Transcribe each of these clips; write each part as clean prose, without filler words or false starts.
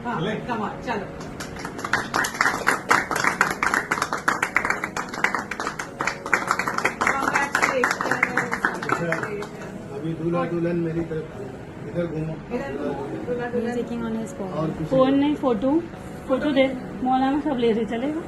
चलो अभी दूल्हा दुल्हन मेरी तरफ इधर घूमो। फोन नहीं, फोटो दे मौलाना सब ले रहे, चलेगा?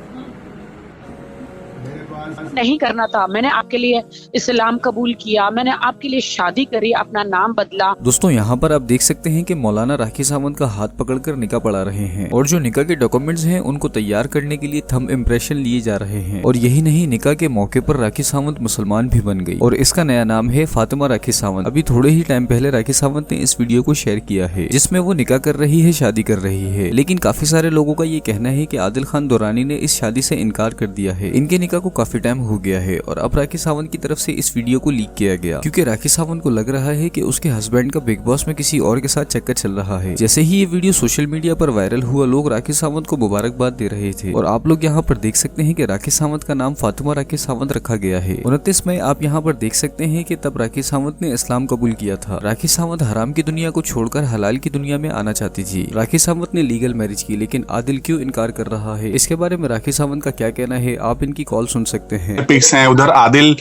मेरे पास नहीं करना था। मैंने आपके लिए इस्लाम कबूल किया, मैंने आपके लिए शादी करी, अपना नाम बदला। दोस्तों यहाँ पर आप देख सकते हैं कि मौलाना राखी सावंत का हाथ पकड़कर निकाह पढ़ा रहे हैं और जो निकाह के डॉक्यूमेंट्स हैं उनको तैयार करने के लिए थंब इम्प्रेशन लिए जा रहे हैं। और यही नहीं, निकाह के मौके पर राखी सावंत मुसलमान भी बन गई और इसका नया नाम है फातिमा राखी सावंत। अभी थोड़े ही टाइम पहले राखी सावंत ने इस वीडियो को शेयर किया है जिसमें वो निकाह कर रही है, शादी कर रही है। लेकिन काफी सारे लोगों का ये कहना है कि आदिल खान दुरानी ने इस शादी से इनकार कर दिया है। इनके निकाह को काफी टाइम हो गया है और अब राखी सावंत की तरफ से इस वीडियो को लीक किया गया क्योंकि राखी सावंत को लग रहा है कि उसके हस्बैंड का बिग बॉस में किसी और के साथ चक्कर चल रहा है। जैसे ही ये वीडियो सोशल मीडिया पर वायरल हुआ, लोग राखी सावंत को मुबारकबाद दे रहे थे और आप लोग यहाँ पर देख सकते हैं कि राखी सावंत का नाम फातिमा राखी सावंत रखा गया है। 29 मई आप यहाँ पर देख सकते हैं कि तब राखी सावंत ने इस्लाम कबूल किया था। राखी सावंत हराम की दुनिया को छोड़कर हलाल की दुनिया में आना चाहती थी। राखी सावंत ने लीगल मैरिज की, लेकिन आदिल क्यों इनकार कर रहा है, इसके बारे में राखी सावंत का क्या कहना है, आप इनकी कॉल सुन सकते हैं। पिक्स हैं उधर, आदिल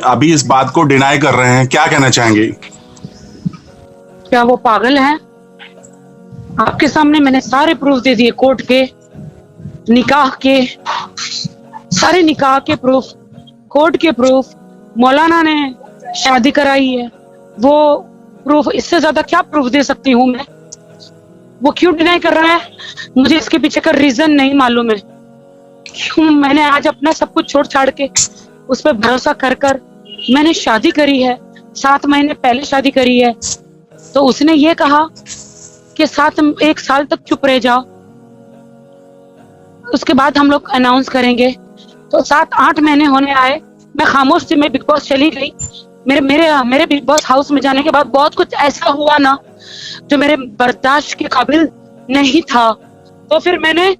अभी इस बात को डिनाई कर रहे हैं, क्या कहना चाहेंगे? क्या वो पागल हैं? आपके सामने मैंने सारे प्रूफ दे दिए, कोर्ट के, निकाह के, सारे निकाह के प्रूफ, कोर्ट के प्रूफ, मौलाना ने शादी कराई है वो प्रूफ। इससे ज्यादा क्या प्रूफ दे सकती हूँ मैं? वो क्यों डिनाई कर रहा है, मुझे इसके पीछे का रीजन नहीं मालूम है। क्यों मैंने आज अपना सब कुछ छोड़ छाड़ के उस पर भरोसा कर कर मैंने शादी करी है, 7 महीने पहले शादी करी है। तो उसने ये कहा कि 1 साल तक चुप रह जाओ, उसके बाद हम लोग अनाउंस करेंगे। तो 7-8 महीने होने आए, मैं खामोश थी, मैं बिग बॉस चली गई। मेरे बिग बॉस हाउस में जाने के बाद बहुत कुछ ऐसा हुआ ना जो मेरे बर्दाश्त के काबिल नहीं था। तो फिर मैंने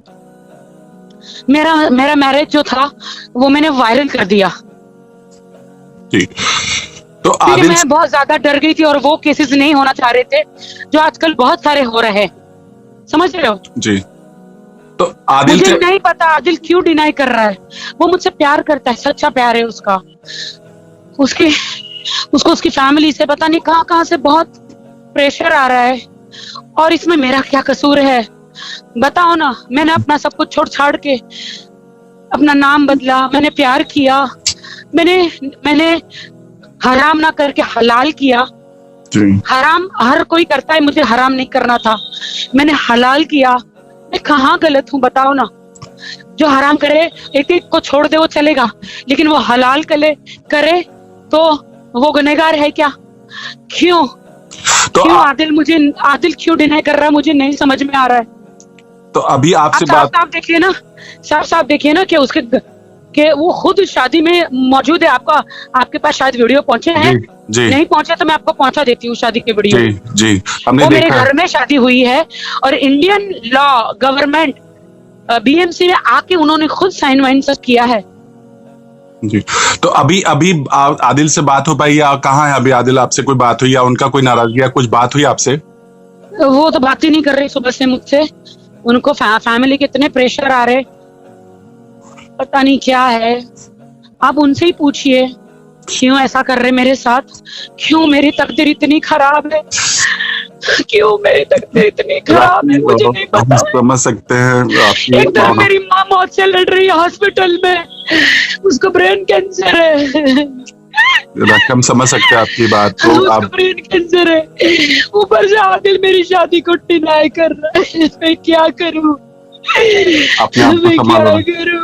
मेरा मैरिज जो था वो मैंने वायरल कर दिया। जी, तो क्योंकि आदिल मैं बहुत ज्यादा डर गई थी और वो केसेस नहीं होना चाह रहे थे जो आजकल बहुत सारे हो रहे हैं, समझ रहे हो? जी, तो आदिल मुझे नहीं पता आदिल क्यों डिनाई कर रहा है। वो मुझसे प्यार करता है, सच्चा प्यार है उसका। उसको उसकी फैमिली से पता नहीं कहाँ से बहुत प्रेशर आ रहा है और इसमें मेरा क्या कसूर है बताओ ना? मैंने अपना सब कुछ छोड़ छाड़ के अपना नाम बदला, मैंने प्यार किया, मैंने हराम ना करके हलाल किया। हराम हर कोई करता है, मुझे हराम नहीं करना था, मैंने हलाल किया। मैं कहाँ गलत हूँ बताओ ना? जो हराम करे एक को छोड़ दे वो चलेगा, लेकिन वो हलाल करे तो वो गुनहगार है क्या? क्यों आदिल क्यों डिनाई कर रहा है, मुझे नहीं समझ में आ रहा है। तो अभी आपसे बात साफ देखिए ना कि वो खुद शादी में मौजूद है। आपके पास शायद वीडियो पहुंचे हैं? जी, नहीं पहुंचे तो मैं आपको पहुंचा देती हूँ शादी के वीडियो। जी, हमने वो मेरे देखा घर में शादी हुई है और इंडियन लॉ गवर्नमेंट बीएमसी में आके उन्होंने खुद साइन वाइन सब किया है। जी, तो अभी आदिल से बात हो पाई या कहाँ है अभी आदिल? आपसे कोई बात हुई या उनका कोई नाराजगी या कुछ बात हुई आपसे? वो तो बात ही नहीं कर रही सुबह से मुझसे। उनको फैमिली के इतने प्रेशर आ रहे, पता नहीं क्या है। आप उनसे ही पूछिए क्यों ऐसा कर रहे मेरे साथ, क्यों मेरी तकदीर इतनी खराब है, क्यों मेरी तकदीर इतनी खराब है, मुझे नहीं पता। हम समझ सकते हैं एक तरफ मेरी माँ मौत से लड़ रही है हॉस्पिटल में, उसको ब्रेन कैंसर है। हम समझ सकते हैं आपकी बात। तो आप ब्रेन कैंसर है, ऊपर से आदिल मेरी शादी को डिनाई कर रहा है। मैं क्या करूं? अपने आप को संभालो।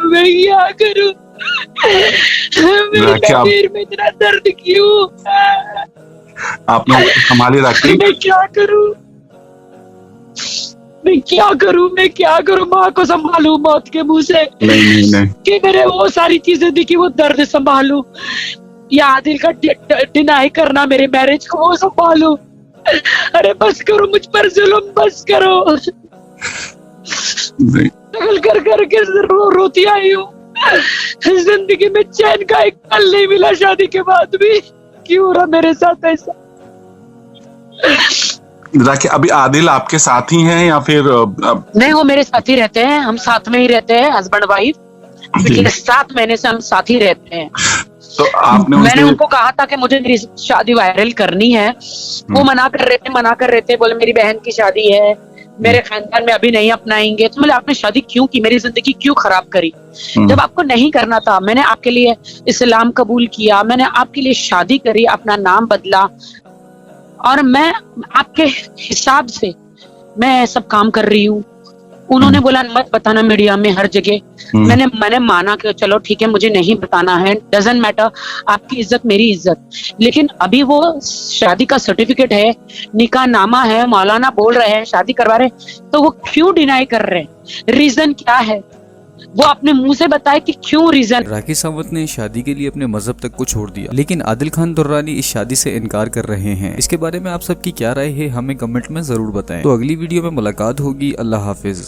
मैं क्या करूं? मेरी तकदीर में इतना दर्द क्यों? आपने संभाले रखी। मैं क्या करूं? माँ को संभालू मौत के मुंह से? नहीं। कि मेरे वो सारी चीजें दिखी, वो दर्द संभालू या आदिल का डिनाई करना मेरे मैरिज को वो संभालू? अरे बस करो, मुझ पर जुल्म बस करो। कर के रोती आई हूँ। जिंदगी में चैन का एक पल नहीं मिला शादी के बाद भी। क्यों रहा मेरे साथ ऐसा? राखी, अभी आदिल आपके साथ ही हैं या फिर नहीं, वो मेरे साथ ही रहते हैं, हम साथ में ही रहते हैं, हस्बैंड वाइफ। पिछले 7 महीने से हम साथ ही रहते हैं। तो आपने मैंने उनको कहा था कि मुझे मेरी शादी वायरल करनी है, वो मना कर रहे थे, बोले मेरी बहन की शादी है, मेरे खानदान में अभी नहीं अपनाएंगे। तो बोले आपने शादी क्यों की, मेरी जिंदगी क्यों खराब करी? जब आपको नहीं करना था, मैंने आपके लिए इस्लाम कबूल किया, मैंने आपके लिए शादी करी, अपना नाम बदला, और मैं आपके हिसाब से मैं सब काम कर रही हूँ। उन्होंने बोला मत बताना मीडिया में हर जगह। मैंने माना कि चलो ठीक है, मुझे नहीं बताना है, डजंट मैटर, आपकी इज्जत मेरी इज्जत। लेकिन अभी वो शादी का सर्टिफिकेट है, निकाह नामा है, मौलाना बोल रहे हैं शादी करवा रहे, तो वो क्यों डिनाई कर रहे हैं? रीजन क्या है? वो अपने मुंह से बताए कि क्यों रीजन। राखी सावंत ने शादी के लिए अपने मजहब तक को छोड़ दिया, लेकिन आदिल खान दुर्रानी इस शादी से इनकार कर रहे हैं। इसके बारे में आप सबकी क्या राय है, हमें कमेंट में जरूर बताएं। तो अगली वीडियो में मुलाकात होगी। अल्लाह हाफिज।